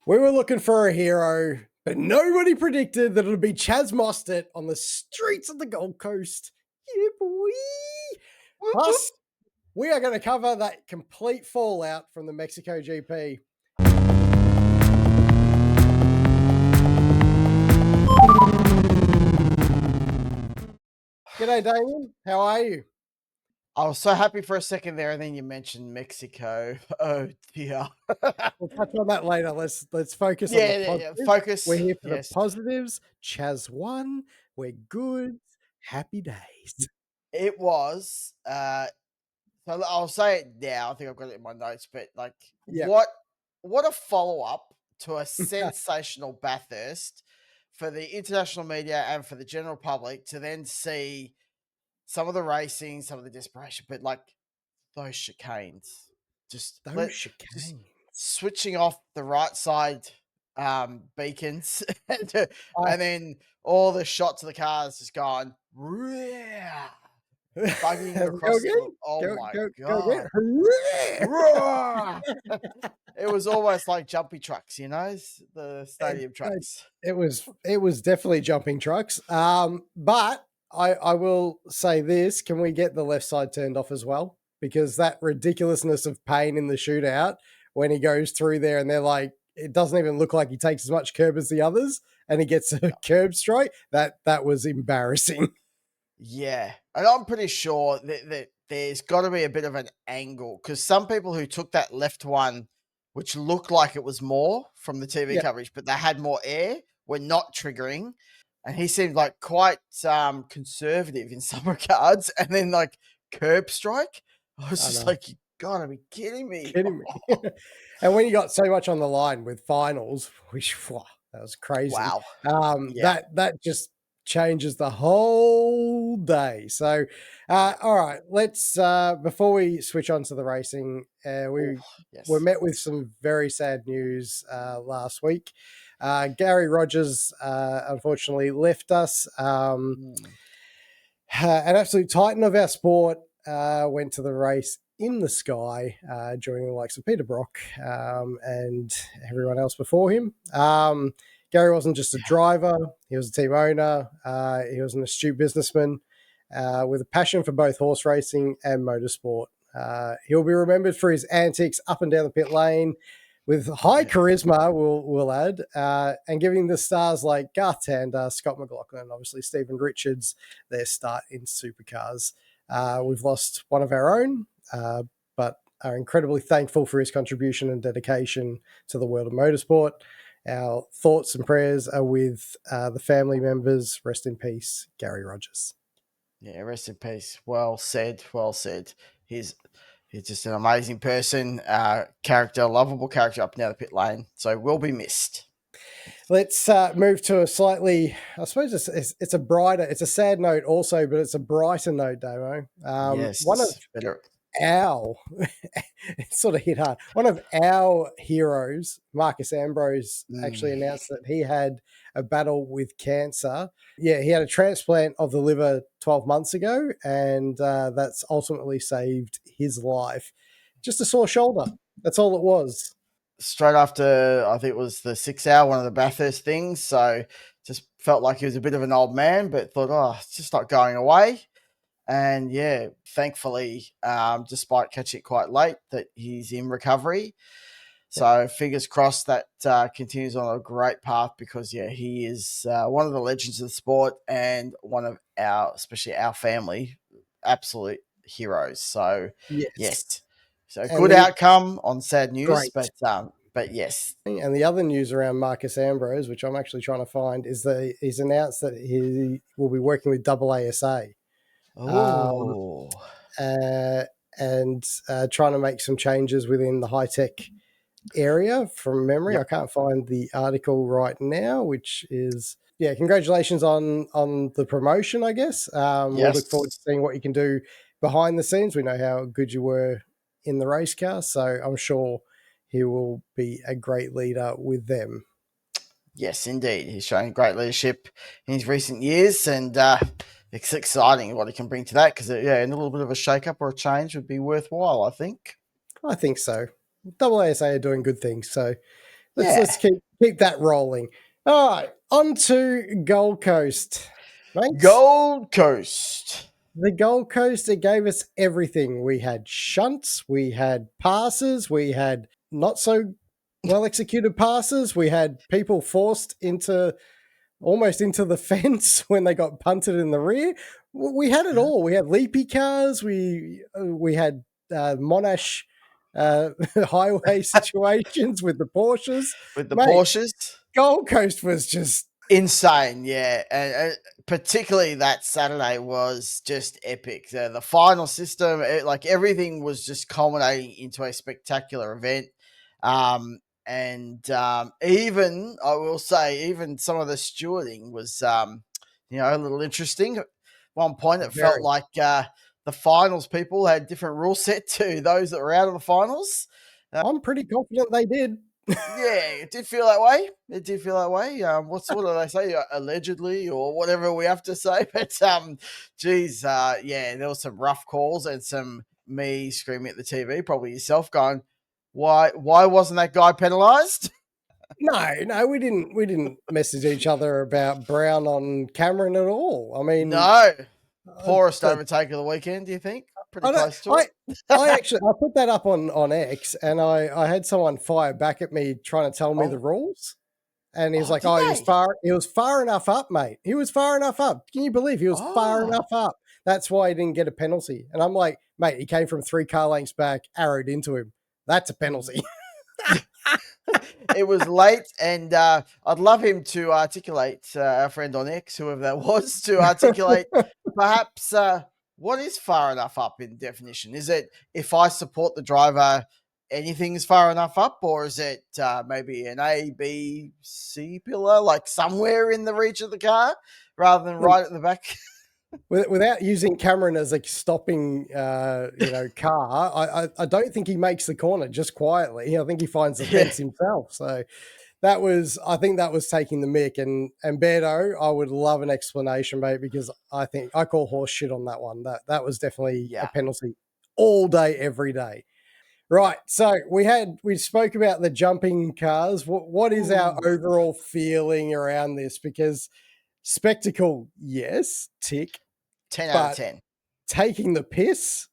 We were looking for a hero, but nobody predicted that it would be Chaz Mostert on the streets of the Gold Coast. Yeah, boy. Plus, we are going to cover that complete fallout from the Mexico GP. G'day, Damien. How are you? I was so happy for a second there, and then you mentioned Mexico. Oh dear. We'll touch on that later. Let's focus on the positives. Focus. We're here for Yes, the positives. Chaz won. We're good. Happy days. it was. So I'll say it now. I think I've got it in my notes, but Yeah. what a follow up to a sensational Bathurst for the international media and for the general public to then see some of the racing, some of the desperation, but those chicanes, just just Chicanes. switching off the right side beacons and then all the shots of the cars just going bugging across the, Go again. It was almost like Jumpy Trucks, the stadium trucks. It was definitely jumping trucks. But I will say this: can we get the left side turned off as well? Because that ridiculousness of pain in the shootout when he goes through there, and they're like, it doesn't even look like he takes as much curb as the others, and he gets a curb strike. That was embarrassing. Yeah, and I'm pretty sure that there's got to be a bit of an angle because some people who took that left one, which looked like it was more from the TV coverage, but they had more air, were not triggering. And he seemed like quite conservative in some regards. And then curb strike, I was just like, you gotta be kidding me. And when you got so much on the line with finals, which that was crazy. Wow. That just changes the whole day. So, all right, let's before we switch on to the racing, we met with some very sad news last week. Garry Rogers unfortunately left us. An absolute titan of our sport went to the race in the sky, joining the likes of Peter Brock and everyone else before him. Garry wasn't just a driver, he was a team owner, he was an astute businessman with a passion for both horse racing and motorsport. He'll be remembered for his antics up and down the pit lane with high charisma, we'll add, and giving the stars like Garth Tander, Scott McLaughlin, and obviously Stephen Richards their start in supercars. We've lost one of our own, but are incredibly thankful for his contribution and dedication to the world of motorsport. Our thoughts and prayers are with the family members. Rest in peace, Garry Rogers. Yeah, rest in peace. Well said. Well said. He's just an amazing person, character, lovable character up and down the pit lane. So will be missed. Let's move to a slightly, I suppose it's a sad note also, but it's a brighter note, Damo. Yes, one of better. It sort of hit hard. One of our heroes, Marcus Ambrose, actually announced that he had a battle with cancer. Yeah, he had a transplant of the liver 12 months ago, and that's ultimately saved his life. Just a sore shoulder. That's all it was. Straight after, I think it was the 6 hour, one of the Bathurst things. So just felt like he was a bit of an old man, but thought, it's just not going away. And yeah, thankfully, despite catching it quite late, that he's in recovery. So fingers crossed that continues on a great path because, he is one of the legends of the sport and one of especially our family, absolute heroes. So, yes. So good outcome on sad news, but yes. And the other news around Marcus Ambrose, which I'm actually trying to find, is that he's announced that he will be working with AASA. And trying to make some changes within the high-tech area from memory. Yep. I can't find the article right now, which is, congratulations on the promotion, I guess. We'll look forward to seeing what you can do behind the scenes. We know how good you were in the race car, so I'm sure he will be a great leader with them. Yes, indeed. He's showing great leadership in his recent years, and it's exciting what he can bring to that because, a little bit of a shake-up or a change would be worthwhile, I think. I think so. AASA are doing good things, so Let's keep that rolling. All right, on to Gold Coast. Thanks. Gold Coast. The Gold Coast, it gave us everything. We had shunts, we had passes, we had not so well executed passes, we had people forced almost into the fence when they got punted in the rear. We had it all. We had leapy cars. We had Monash highway situations with the Porsches. Porsches. Gold Coast was just insane, yeah, and particularly that Saturday was just epic. The final system, everything was just culminating into a spectacular event. Even I will say, even some of the stewarding was, a little interesting. At one point, it felt like the finals people had different rule set to those that were out of the finals. I'm pretty confident they did. Yeah, it did feel that way. What do they say? Allegedly, or whatever we have to say. But there was some rough calls and some me screaming at the TV, probably yourself, going, "Why wasn't that guy penalised?" No, we didn't message each other about Brown on Cameron at all. I mean, no, poorest overtake of the weekend. Do you think? Pretty close to it. I put that up on X, and I had someone fire back at me trying to tell me the rules, and he was like, he was far enough up, mate. He was far enough up. Can you believe he was far enough up? That's why he didn't get a penalty. And I'm like, mate, he came from 3 car lengths back, arrowed into him. That's a penalty. It was late, and I'd love him to articulate, our friend on X, whoever that was, to articulate perhaps what is far enough up in definition. Is it if I support the driver, anything's far enough up, or is it maybe an A, B, C pillar, like somewhere in the reach of the car rather than right at the back? Without using Cameron as a stopping, car, I don't think he makes the corner just quietly. I think he finds the fence himself. So I think that was taking the mick. And Beardo, I would love an explanation, mate, because I think I call horse shit on that one. That was definitely a penalty all day, every day. Right. So we spoke about the jumping cars. What is our overall feeling around this? Because spectacle, yes, tick. 10 out of 10. Taking the piss?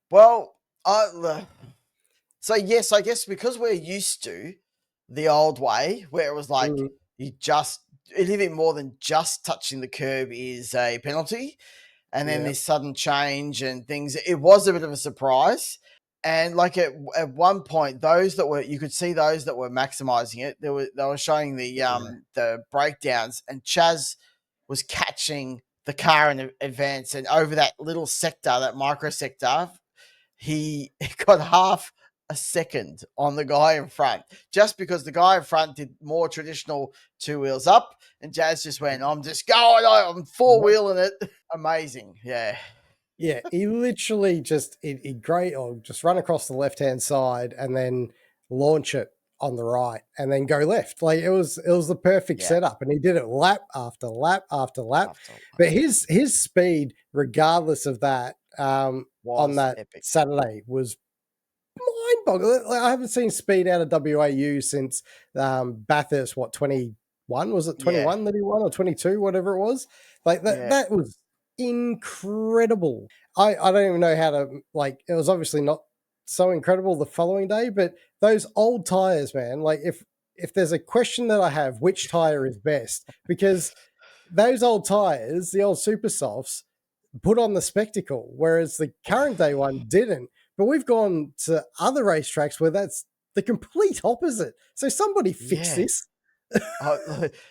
Well, so yes, I guess because we're used to the old way where it was like anything more than just touching the curb is a penalty. And then this sudden change and things, it was a bit of a surprise. And like at one point, you could see those that were maximizing it. They were showing the breakdowns, and Chaz was catching the car in advance, and over that little sector, that micro sector, he got half a second on the guy in front, just because the guy in front did more traditional 2 wheels up, and Jazz just went, I'm just going, I'm 4-wheeling it. Amazing. Yeah. Yeah, he literally just just run across the left-hand side and then launch it on the right and then go left. Like it was the perfect setup, and he did it lap after lap after lap. But his speed, regardless of that, on that epic. Saturday was mind-boggling. Like, I haven't seen speed out of WAU since Bathurst. 21 was it? 21 that he won, or 22, whatever it was. Like that was incredible. I don't even know how to, like, it was obviously not so incredible the following day, but those old tires, man, like if there's a question that I have, which tire is best? Because those old tires, the old super softs, put on the spectacle, whereas the current day one didn't. But we've gone to other racetracks where that's the complete opposite. So somebody fix this.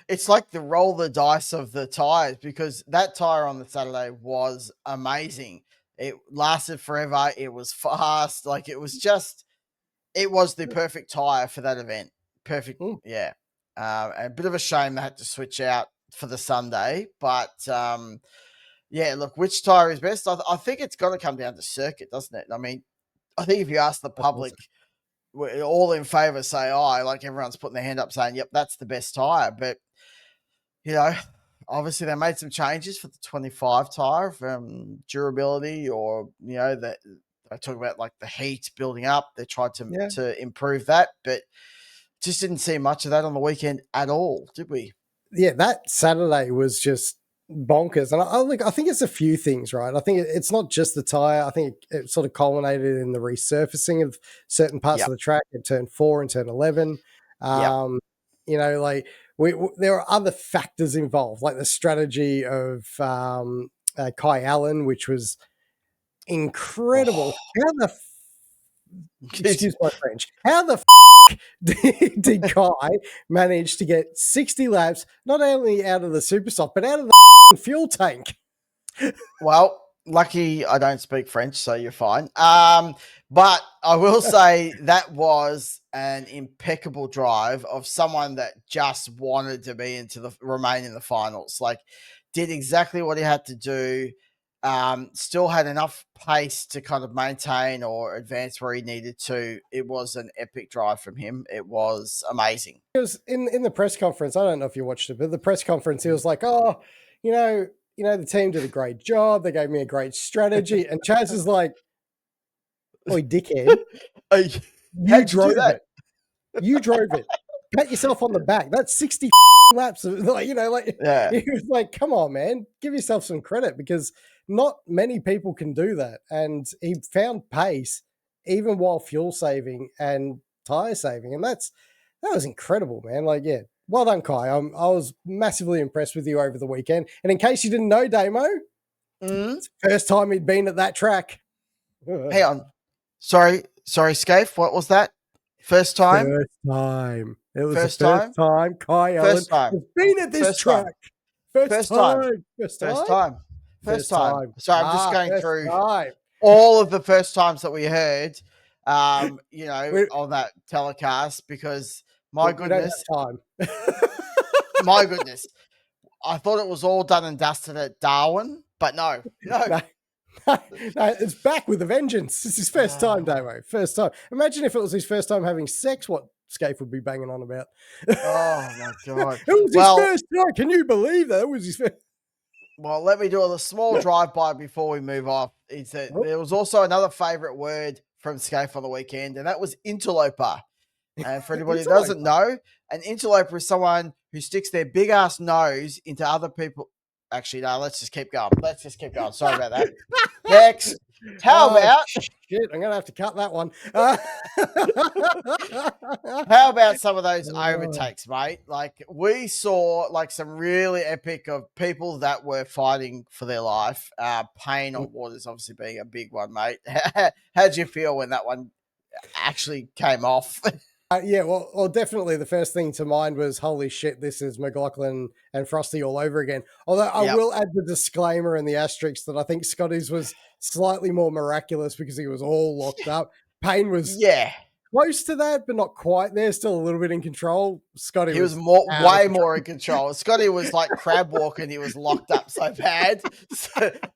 It's like the roll the dice of the tires, because that tire on the Saturday was amazing. It lasted forever. It was fast. Like it was the perfect tire for that event. Perfect. Yeah. A bit of a shame they had to switch out for the Sunday, but look, which tire is best? I think it's got to come down to circuit, doesn't it? I mean, I think if you ask the public, we're all in favor, say, like everyone's putting their hand up saying, yep, that's the best tire. But, obviously they made some changes for the 25 tire from durability, or, the talk about like the heat building up. They tried to improve that, but just didn't see much of that on the weekend at all, did we? Yeah, that Saturday was just bonkers. And I think it's a few things, right? I think it's not just the tire. I think it sort of culminated in the resurfacing of certain parts of the track in turn 4 and turn 11. You know, like there are other factors involved, like the strategy of Kai Allen, which was incredible. How the excuse my French? How the did Kai manage to get 60 laps not only out of the super soft but out of the fuel tank? Well, lucky I don't speak French, so you're fine. But I will say that was an impeccable drive of someone that just wanted to be remain in the finals. Like, did exactly what he had to do. Still had enough pace to kind of maintain or advance where he needed to. It was an epic drive from him. It was amazing. It was in the press conference. I don't know if you watched it, but the press conference, he was like, "Oh, you know, the team did a great job. They gave me a great strategy." And Chaz is like, "Oi, dickhead, you drove it. You drove it. Pat yourself on the back. That's 60 laps." Like, he was like, "Come on, man, give yourself some credit because not many people can do that." And he found pace even while fuel saving and tire saving, and that was incredible, man. Like, yeah, well done, Kai. I was massively impressed with you over the weekend. And in case you didn't know, Damo, it's the first time he'd been at that track. Hang on. Sorry, Scaife. What was that? First time? First time. It was the first time Kai Allen has been at this track. First time. So I'm just going through all of the first times that we heard, on that telecast because my goodness, my goodness, I thought it was all done and dusted at Darwin, but no. No, it's back with a vengeance. It's his first time, Damo. First time. Imagine if it was his first time having sex, what Scaife would be banging on about. Oh, my God. It was his first time. Can you believe that? It was his first. Well, let me do a small drive-by before we move off. There was also another favourite word from Scaife on the weekend, and that was interloper. And for anybody who doesn't know, an interloper is someone who sticks their big-ass nose into other people. Actually, no, let's just keep going. Sorry about that. Next. How about... Shit, I'm going to have to cut that one. How about some of those overtakes, mate? Like, we saw like some really epic of people that were fighting for their life. Pain on waters obviously being a big one, mate. How'd you feel when that one actually came off? Yeah, well, definitely the first thing to mind was, holy shit, this is McLaughlin and Frosty all over again. Although I will add the disclaimer and the asterisk that I think Scotty's was slightly more miraculous because he was all locked up. Payne was close to that, but not quite there. Still a little bit in control. Scotty was way more in control. Scotty was like crab walking. He was locked up so bad.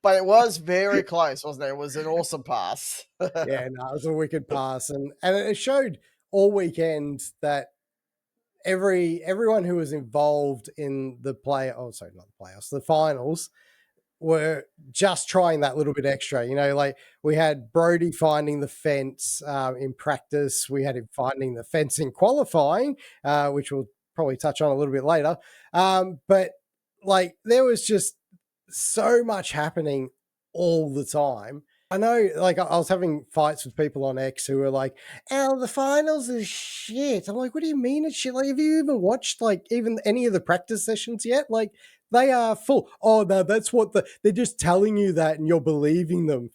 But it was very close, wasn't it? It was an awesome pass. Yeah, no, it was a wicked pass. And it showed all weekend that everyone who was involved in the the finals were just trying that little bit extra. Like we had Brody finding the fence in practice. We had him finding the fence in qualifying, which we'll probably touch on a little bit later. But like there was just so much happening all the time. I know, like, I was having fights with people on X who were like, "Oh, the finals is shit." I'm like, "What do you mean it's shit? Like, have you even watched, like, even any of the practice sessions yet? Like, they are full." "Oh, no, that's what they're just telling you that and you're believing them."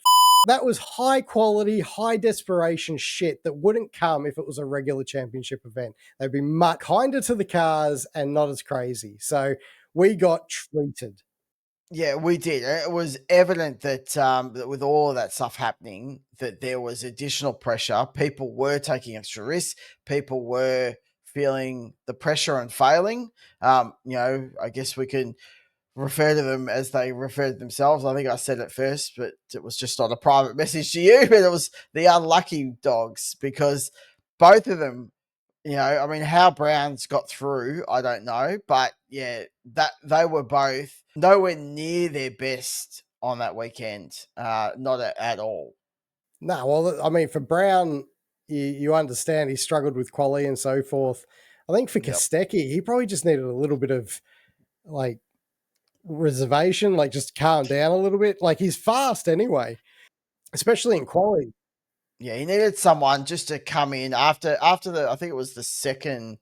That was high quality, high desperation shit that wouldn't come if it was a regular championship event. They'd be much kinder to the cars and not as crazy. So we got treated. Yeah, we did. It was evident that with all of that stuff happening, that there was additional pressure. People were taking extra risks. People were feeling the pressure and failing. I guess we can refer to them as they refer to themselves. I think I said it first, but it was just on a private message to you. But it was the unlucky dogs because both of them, how Browns got through, I don't know. But yeah, that they were both nowhere near their best on that weekend. Not at all. No, well, I mean, for Brown, you understand he struggled with quality and so forth. I think for Yep. Kostecki, he probably just needed a little bit of like reservation, like just calm down a little bit. Like he's fast anyway, especially in quality. Yeah, he needed someone just to come in after the I think it was the second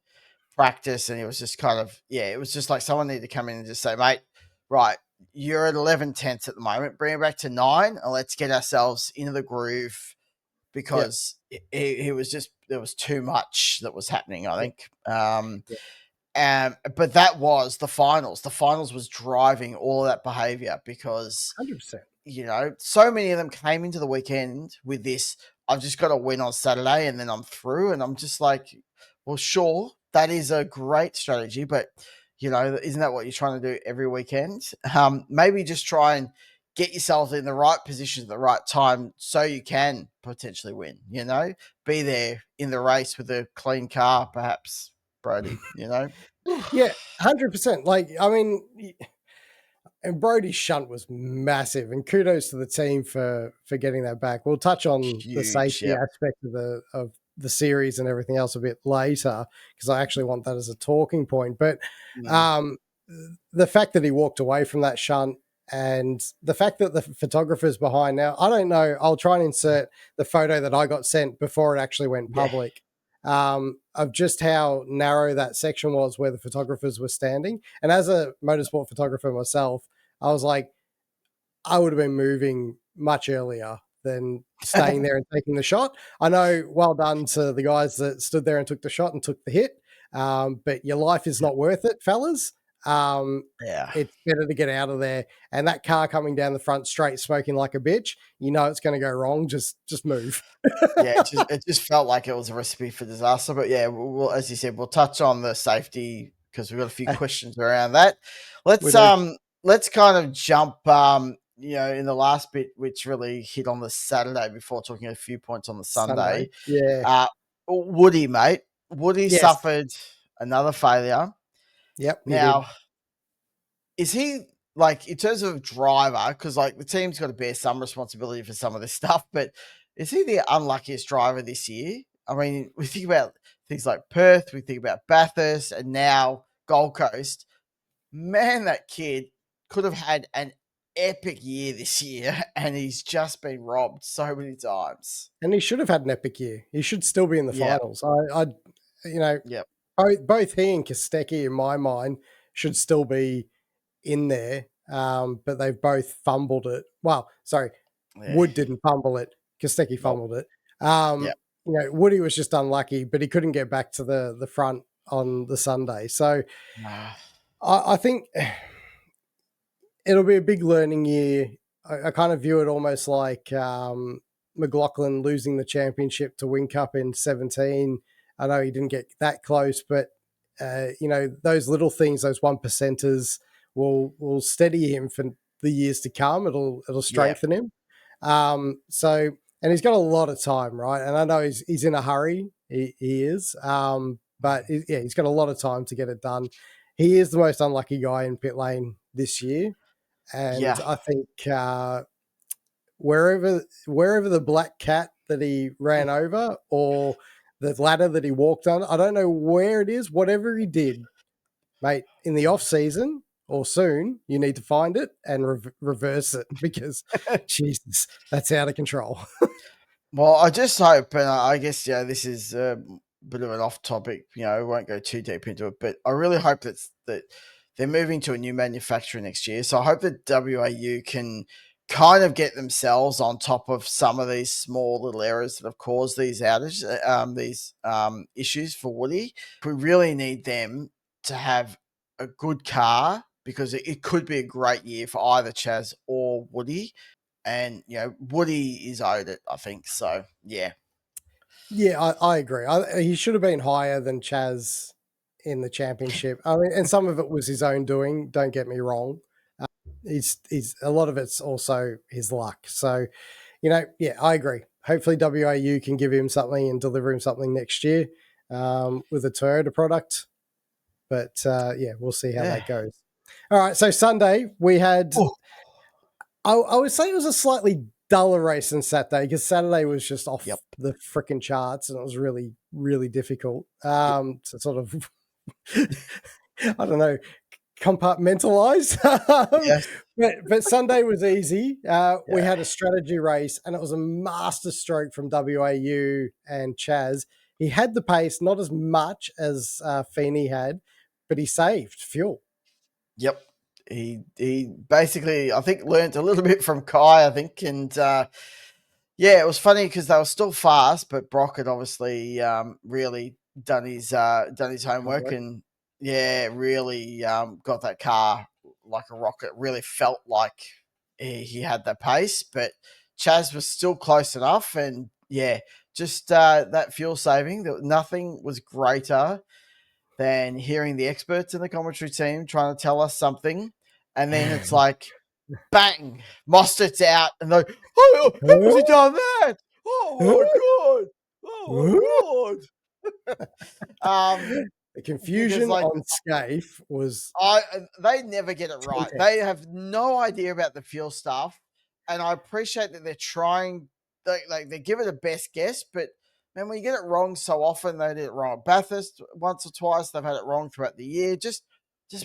practice, and it was just kind of it was just like someone needed to come in and just say, mate, right, you're at 11/10 at the moment, bring it back to 9, and let's get ourselves into the groove Yeah, because it was just there was too much that was happening. I yeah, think. yeah, But that was the finals. The finals was driving all of that behavior because 100%. so many of them came into the weekend with this. I've just got to win on Saturday and then I'm through. And I'm just like, well, sure, that is a great strategy, but isn't that what you're trying to do every weekend? Maybe just try and get yourself in the right position at the right time so you can potentially win. Be there in the race with a clean car, perhaps, Brody. Yeah, 100%. Like, I mean, and Brody's shunt was massive, and kudos to the team for getting that back. We'll touch on the Huge. safety Yep. aspect of the series and everything else a bit later because I actually want that as a talking point. But Mm. um, the fact that he walked away from that shunt and the fact that the photographer's behind now, I don't know. I'll try and insert the photo that I got sent before it actually went Yeah. public of just how narrow that section was where the photographers were standing. And as a motorsport photographer myself, I was like, I would have been moving much earlier than staying there and taking the shot. I know, well done to the guys that stood there and took the shot and took the hit. But your life is not worth it, fellas. Yeah. It's better to get out of there. And that car coming down the front straight, smoking like a bitch, it's going to go wrong. Just move. Yeah, it just felt like it was a recipe for disaster. But yeah, we'll as you said, we'll touch on the safety because we've got a few questions around that. We Let's do. let's kind of jump in the last bit, which really hit on the Saturday before talking a few points on the Sunday. Sunday. Yeah. Uh Woody, mate. Woody Yes. suffered another failure. Yep. He did. Now, is he like in terms of driver? Because like the team's got to bear some responsibility for some of this stuff, but is he the unluckiest driver this year? I mean, we think about things like Perth, we think about Bathurst, and now Gold Coast. Man, that kid could have had an epic year this year, and he's just been robbed so many times. And he should have had an epic year. He should still be in the Yeah, finals. I you know, yep, both he and Kostecki, in my mind, should still be in there. But they've both fumbled it. Well, sorry, yeah, Wood didn't fumble it. Kostecki nope, fumbled it. yep, Woody was just unlucky, but he couldn't get back to the front on the Sunday. So nah, I think it'll be a big learning year. I kind of view it almost like McLaughlin losing the championship to Wing Cup in 17. I know he didn't get that close, but those little things, those one percenters, will steady him for the years to come. It'll yeah, strengthen him. So and he's got a lot of time, right? And I know he's in a hurry. He is, but he's got a lot of time to get it done. He is the most unlucky guy in pit lane this year, and yeah. I think wherever the black cat that he ran over or the ladder that he walked on, I don't know where it is. Whatever he did, mate, in the off season or soon, you need to find it and reverse it because Jesus, that's out of control. Well, I just hope, and I guess this is a bit of an off topic. I won't go too deep into it, but I really hope that they're moving to a new manufacturer next year. So I hope that WAU can kind of get themselves on top of some of these small little errors that have caused these outages, these issues for Woody. We really need them to have a good car because it could be a great year for either Chaz or Woody. And Woody is owed it, I think. So yeah, Yeah, I agree. He should have been higher than Chaz in the championship. I mean, and some of it was his own doing. Don't get me wrong. He's a lot of it's also his luck. So, yeah, I agree. Hopefully, WAU can give him something and deliver him something next year with a Toyota product. But yeah, we'll see how yeah. that goes. All right. So Sunday we had. Oh, I would say it was a slightly duller race than Saturday because Saturday was just off Yep. the freaking charts and it was really, really difficult to sort of, I don't know, compartmentalize. Yes. But Sunday was easy. We had a strategy race and it was a master stroke from WAU and Chaz. He had the pace, not as much as Feeney had, but he saved fuel. Yep. He basically, I think, learned a little bit from Kai, I think. And yeah, it was funny because they were still fast, but Brock had obviously really done his homework and, yeah, really got that car like a rocket. Really felt like he had the pace, but Chaz was still close enough. And, yeah, just that fuel saving, nothing was greater than hearing the experts in the commentary team trying to tell us something. And then it's like, bang, Mostert's out. And they're like, oh, how has he done that? Oh, my God. Oh, my God. The confusion like, on Scaife was... they never get it right. They have no idea about the fuel stuff. And I appreciate that they're trying, they give it a best guess, but man, when you get it wrong so often, they did it wrong. Bathurst, once or twice, they've had it wrong throughout the year. Just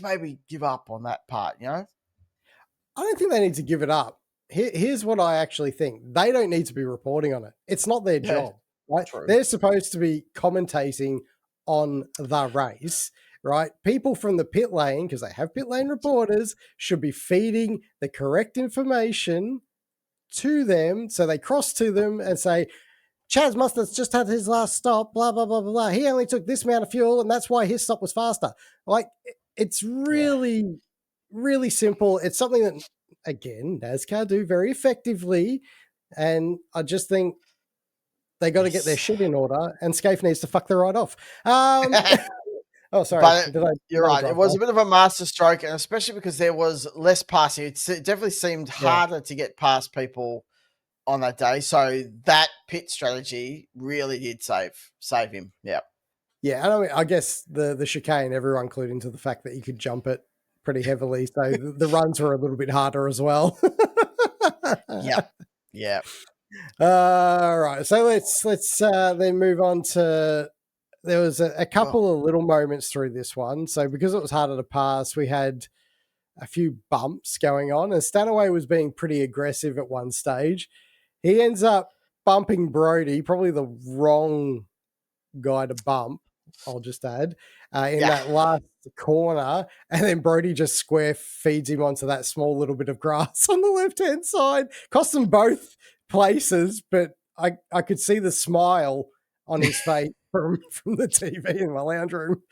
maybe give up on that part, you know? I don't think they need to give it up. Here's what I actually think. They don't need to be reporting on it. It's not their job, right? True. They're supposed to be commentating on the race, right? People from the pit lane, because they have pit lane reporters, should be feeding the correct information to them. So they cross to them and say, Chaz Mostert's just had his last stop, blah, blah, blah, blah, blah. He only took this amount of fuel and that's why his stop was faster. Like, it's really, really simple. It's something that, again, NASCAR do very effectively. And I just think they got to get their shit in order and Scaife needs to fuck the ride off. Oh, sorry. But you're right. It was a bit of a master stroke, and especially because there was less passing. It definitely seemed harder to get past people on that day. So that pit strategy really did save him. Yeah. Yeah. And I mean, I guess the chicane, everyone clued into the fact that you could jump it pretty heavily. So the runs were a little bit harder as well. Yeah. Yeah. All right. So let's then move on to, there was a couple of little moments through this one. So because it was harder to pass, we had a few bumps going on and Stanaway was being pretty aggressive at one stage. He ends up bumping Brody, probably the wrong guy to bump, I'll just add, in that last corner. And then Brody just square feeds him onto that small little bit of grass on the left-hand side. Cost them both places, but I could see the smile on his face from the TV in my lounge room.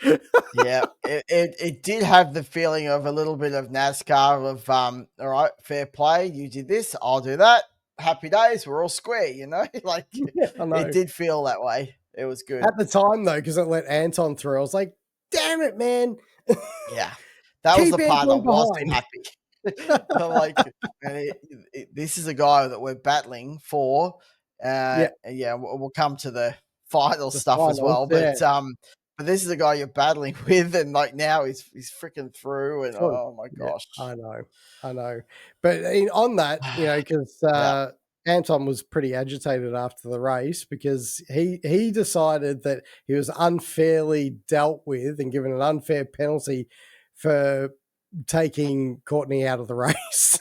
Yeah, it did have the feeling of a little bit of NASCAR of, all right, fair play. You did this, I'll do that. Happy days, we're all square, you know? Like, it did feel that way. It was good. At the time, though, because it let Anton through, I was like, damn it, man. Yeah, that was the part I wasn't happy. I'm like, this is a guy that we're battling for. Yeah, we'll come to the final stuff as well. But this is a guy you're battling with, and like now he's freaking through, and oh my gosh, I know. But on that, you know, because Anton was pretty agitated after the race because he decided that he was unfairly dealt with and given an unfair penalty for taking Courtney out of the race.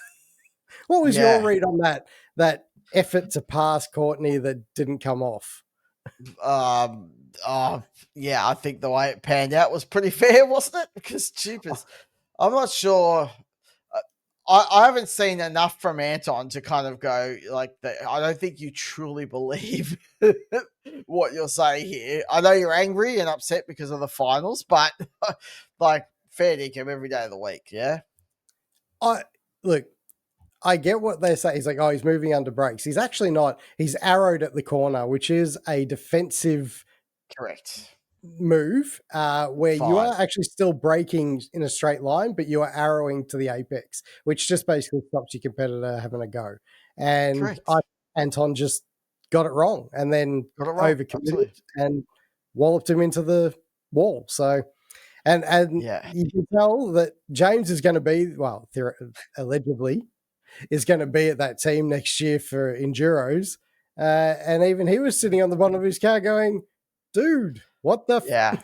What was your read on that effort to pass Courtney that didn't come off? I think the way it panned out was pretty fair, wasn't it? Because cheapest, I'm not sure. I haven't seen enough from Anton to kind of go like that. I don't think you truly believe what you're saying here. I know you're angry and upset because of the finals, but like fair dinkum every day of the week. Yeah. I get what they say. He's like, oh, he's moving under brakes. He's actually not. He's arrowed at the corner, which is a defensive move where you are actually still braking in a straight line, but you are arrowing to the apex, which just basically stops your competitor having a go. And Anton just got it wrong and then overcommitted and walloped him into the wall. So, and you can tell that James is going to be, well, allegedly, is going to be at that team next year for Enduros. And even he was sitting on the bottom of his car going, dude, what the? Yeah.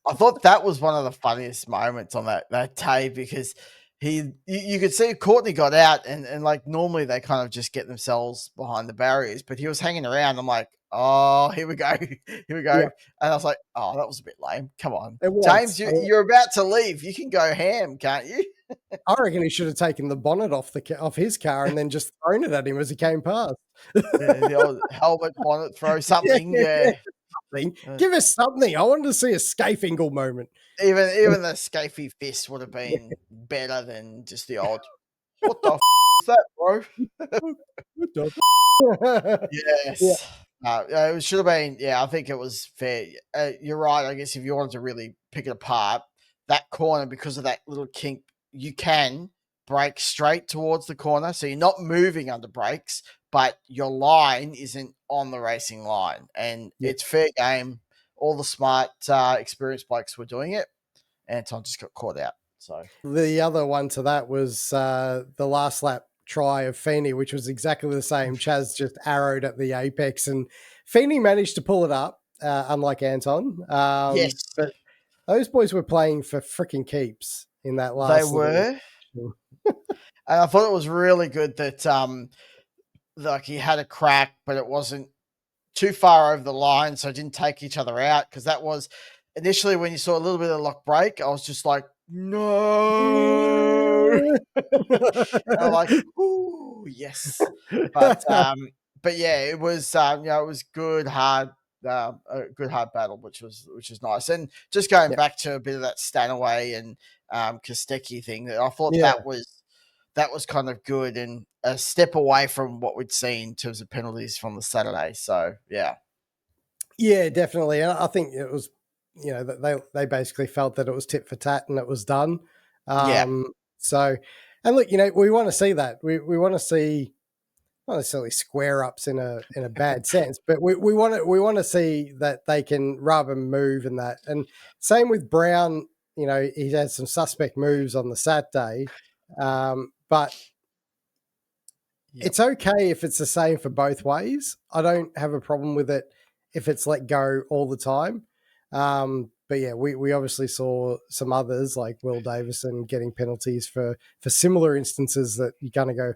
I thought that was one of the funniest moments on that day because you could see Courtney got out and like normally they kind of just get themselves behind the barriers, but he was hanging around. I'm like, oh, here we go. Here we go. Yeah. And I was like, oh, that was a bit lame. Come on. It was. James, you're about to leave. You can go ham, can't you? I reckon he should have taken the bonnet off his car and then just thrown it at him as he came past. The old helmet bonnet, throw something. Yeah. Something. Give us something. I wanted to see a Skafingle moment. Even the Scafey fist would have been better than just the old. What the is that, bro? Yes. Yeah. It should have been. Yeah, I think it was fair. You're right. I guess if you wanted to really pick it apart, that corner, because of that little kink, you can brake straight towards the corner. So you're not moving under brakes, but your line isn't on the racing line. And it's fair game. All the smart, experienced bikes were doing it. Anton just got caught out. So the other one to that was the last lap try of Feeney, which was exactly the same. Chaz just arrowed at the apex, and Feeney managed to pull it up, unlike Anton. yes, but those boys were playing for freaking keeps in that last. They were, and I thought it was really good that like he had a crack, but it wasn't too far over the line, so it didn't take each other out. Because that was initially when you saw a little bit of lock break, I was just like, no. I'm like, ooh, yes. But yeah, it was it was good, hard, a good hard battle, which was nice. And just going back to a bit of that Stanaway and Kostecki thing, I thought that was kind of good and a step away from what we'd seen in terms of penalties from the Saturday. So yeah. Yeah, definitely. And I think it was, they basically felt that it was tit for tat and it was done. So, and look, we want to see that. We want to see not necessarily square ups in a bad sense, but we want to see that they can rub and move and that. And same with Brown. He had some suspect moves on the Saturday, but it's okay if it's the same for both ways. I don't have a problem with it if it's let go all the time. But yeah, we obviously saw some others like Will Davison getting penalties for similar instances that you're going to go,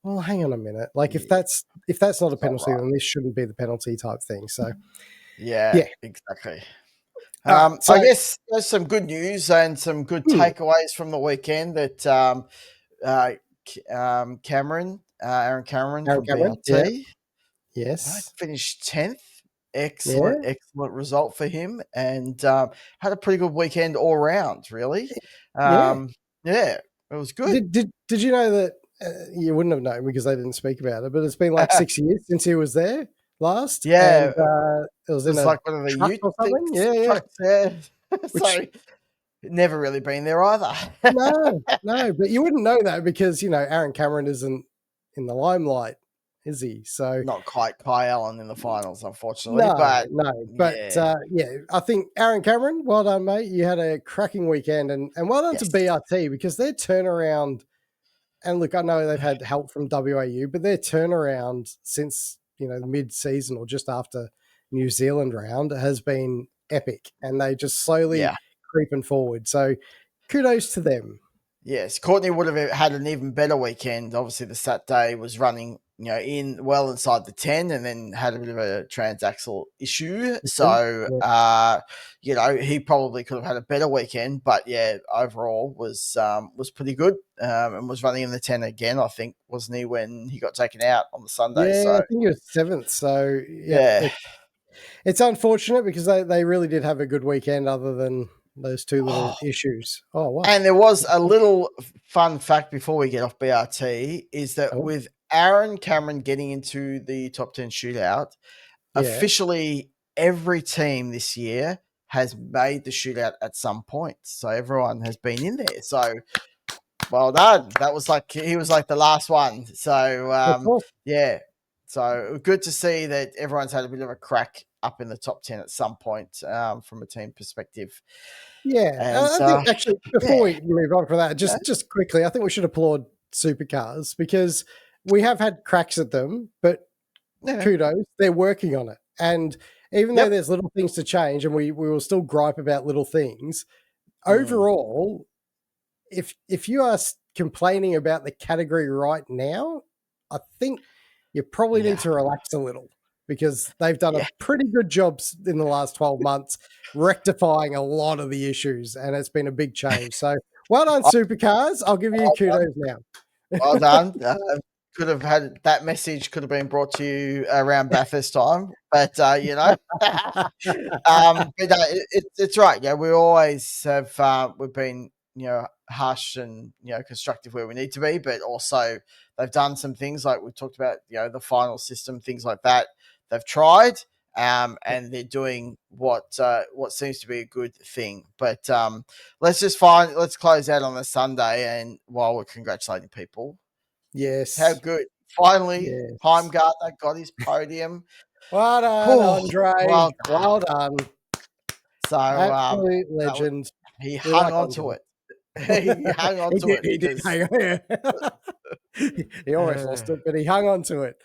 well, hang on a minute. Like if that's not a penalty, then this shouldn't be the penalty type thing. So yeah, exactly. So I guess there's some good news and some good takeaways from the weekend that Aaron Cameron from BRT. Yes. Finished 10th. Excellent result for him, and had a pretty good weekend all round, really. It was good. Did you know that you wouldn't have known because they didn't speak about it, but it's been like 6 years since he was there last. Yeah. And, it was in like one of the truck or something. Trucks, yeah. So never really been there either. No, but you wouldn't know that because, Aaron Cameron isn't in the limelight, is he? So not quite Kai Allen in the finals, unfortunately. But I think Aaron Cameron, well done, mate. You had a cracking weekend, and well done to BRT because their turnaround. And look, I know they've had help from WAU, but their turnaround since the mid-season or just after New Zealand round has been epic, and they just slowly creeping forward. So kudos to them. Yes, Courtney would have had an even better weekend. Obviously, the Saturday was running, in well inside the 10 and then had a bit of a transaxle issue. So, he probably could have had a better weekend, but overall was pretty good and was running in the 10 again, I think, wasn't he, when he got taken out on the Sunday? Yeah, so, I think he was 7th. So, it's unfortunate because they really did have a good weekend other than those two little issues. Oh, wow. And there was a little fun fact before we get off BRT is that with Aaron Cameron getting into the top 10 shootout, officially every team this year has made the shootout at some point. So everyone has been in there. So well done. That was he was like the last one. So so good to see that everyone's had a bit of a crack up in the top 10 at some point from a team perspective. Yeah, and I think actually before we move on from that, just quickly, I think we should applaud supercars because we have had cracks at them, but kudos, they're working on it. And even though there's little things to change and we will still gripe about little things, overall, if you are complaining about the category right now, I think you probably need to relax a little because they've done a pretty good job in the last 12 months rectifying a lot of the issues, and it's been a big change. So well done, Supercars. I'll give you kudos now. Well done. Could have had that message could have been brought to you around Bathurst time, but but it's right. Yeah, we always have. We've been harsh and constructive where we need to be, but also they've done some things like we talked about. The final system, things like that. They've tried, and they're doing what seems to be a good thing. But let's close out on the Sunday, and while we're congratulating people. Yes. How good. Finally, Heimgartner got his podium. Well done, Andre. Well done. So, absolute legend. He hung on to it. He hung on to it. He did hang on. He almost lost it, but he hung on to it.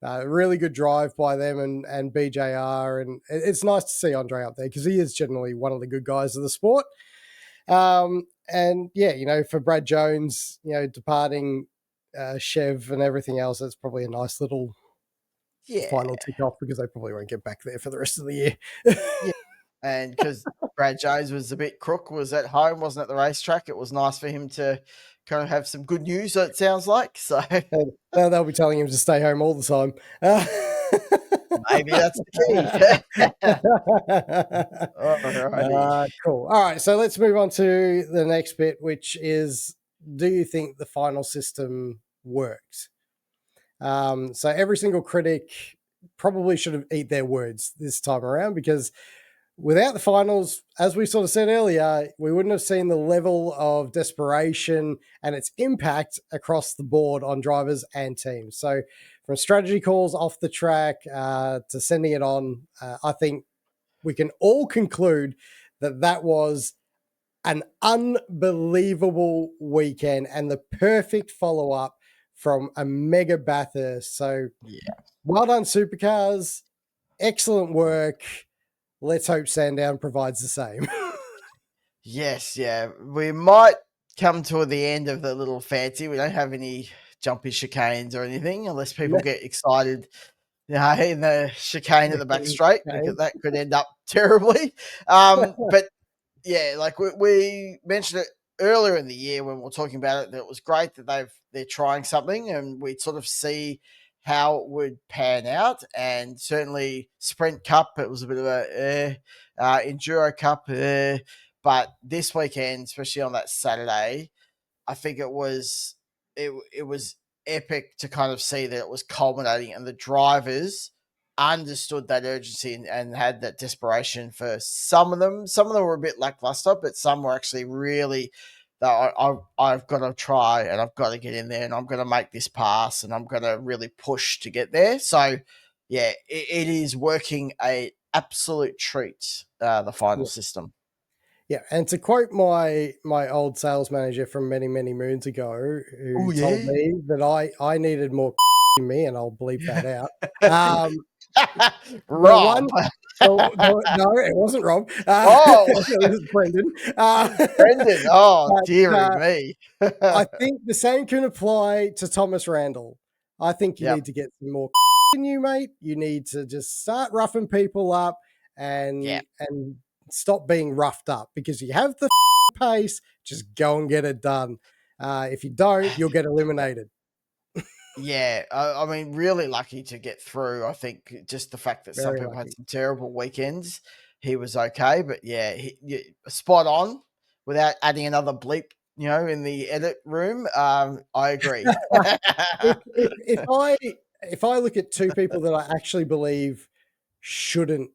Really good drive by them and BJR. And it's nice to see Andre up there because he is generally one of the good guys of the sport. And for Brad Jones, departing Chev and everything else, that's probably a nice little final tick off because they probably won't get back there for the rest of the year. And because Brad Jones was a bit crook, was at home, wasn't at the racetrack, it was nice for him to kind of have some good news, it sounds like. So they'll be telling him to stay home all the time. Maybe that's the key. Cool. All right, so let's move on to the next bit, which is, do you think the final system works? So every single critic probably should have eat their words this time around because without the finals, as we sort of said earlier, we wouldn't have seen the level of desperation and its impact across the board on drivers and teams. So from strategy calls off the track to sending it on, I think we can all conclude that was an unbelievable weekend and the perfect follow-up from a mega Bathurst. So well done, Supercars. Excellent work. Let's hope Sandown provides the same. Yes, we might come to the end of the little fancy. We don't have any jumpy chicanes or anything, unless people get excited in the chicane at the back straight, because that could end up terribly. But like we mentioned it earlier in the year when we were talking about it, that it was great that they're trying something, and we'd sort of see how it would pan out. And certainly Sprint Cup, it was a bit of a Enduro Cup, but this weekend, especially on that Saturday, I think it was epic to kind of see that it was culminating, and the drivers understood that urgency and had that desperation. For some of them were a bit lackluster, but some were actually really that I've got to try and I've got to get in there and I'm going to make this pass and I'm going to really push to get there. So it is working a absolute treat, the final system. Yeah, and to quote my old sales manager from many, many moons ago, who told me that I needed more in me, and I'll bleep that out. Rob. No, it wasn't Rob. It was Brendan. Brendan. Oh, dearie me. I think the same can apply to Thomas Randall. I think you need to get some more in you, mate. You need to just start roughing people up and stop being roughed up, because you have the pace. Just go and get it done. If you don't, you'll get eliminated. I mean, really lucky to get through. I think just the fact that some people had some terrible weekends, he was okay. But he spot on without adding another bleep, in the edit room. I agree. if I look at two people that I actually believe shouldn't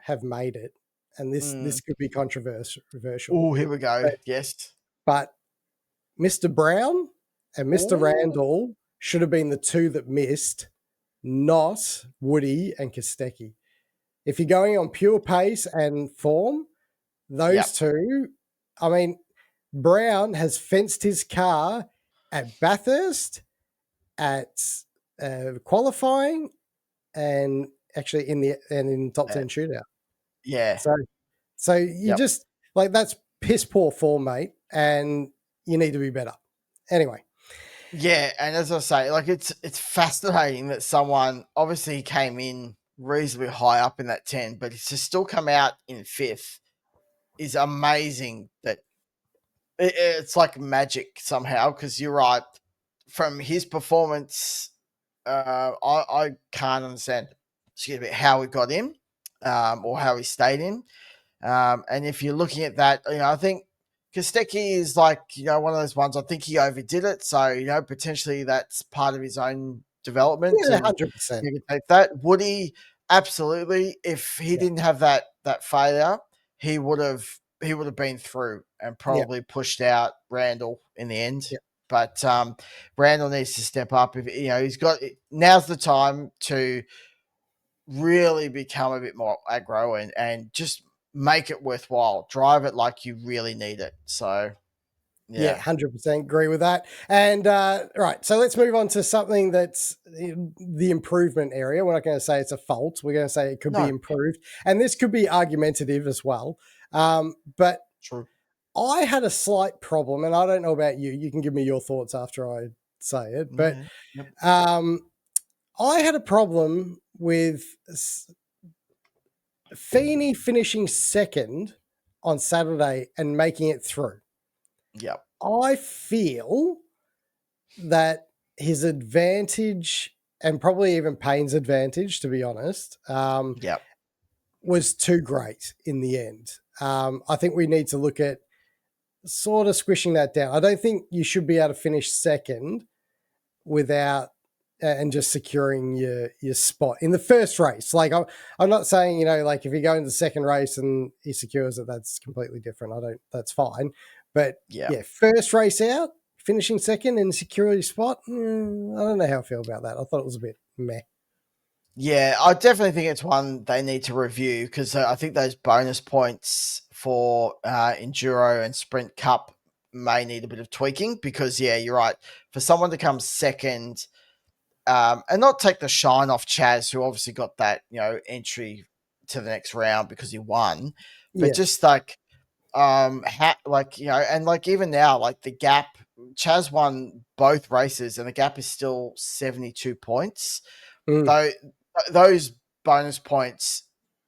have made it, and this could be controversial. Oh, here we go. Yes. But Mr. Brown and Mr. Randall should have been the two that missed, not Woody and Kostecki. If you're going on pure pace and form, those two, I mean, Brown has fenced his car at Bathurst, at qualifying, and actually in top 10 shootout. Yeah. So you just like, that's piss poor form, mate, and you need to be better. Anyway. Yeah, and as I say, like it's fascinating that someone obviously came in reasonably high up in that 10, but to still come out in 5th is amazing. That it's like magic somehow, because you're right. From his performance, I can't understand, excuse me, how we got in, or how he stayed in. And if you're looking at that, I think Kostecki is like, one of those ones. I think he overdid it. So, potentially that's part of his own development. Yeah, And 100%. you can take that. Woody, absolutely. If he didn't have that failure, he would have been through and probably pushed out Randall in the end. Yeah. But Randall needs to step up. If he's got, now's the time to really become a bit more aggro and just make it worthwhile. Drive it like you really need it. So, yeah, 100% agree with that. And right, so let's move on to something that's the improvement area. We're not going to say it's a fault. We're going to say it could be improved, and this could be argumentative as well. But true. I had a slight problem, and I don't know about you. You can give me your thoughts after I say it. But I had a problem with Feeney finishing second on Saturday and making it through. Yep. I feel that his advantage, and probably even Payne's advantage, to be honest, was too great in the end. I think we need to look at sort of squishing that down. I don't think you should be able to finish second without and just securing your spot in the first race. Like I'm not saying, like if you go into the second race and he secures it, that's completely different. That's fine. But first race out, finishing second in security spot, I don't know how I feel about that. I thought it was a bit meh. Yeah, I definitely think it's one they need to review, because I think those bonus points for Enduro and Sprint Cup may need a bit of tweaking, because, you're right. For someone to come second and not take the shine off Chaz, who obviously got that, entry to the next round because he won, but just like, and like even now, like the gap, Chaz won both races and the gap is still 72 points. Though those bonus points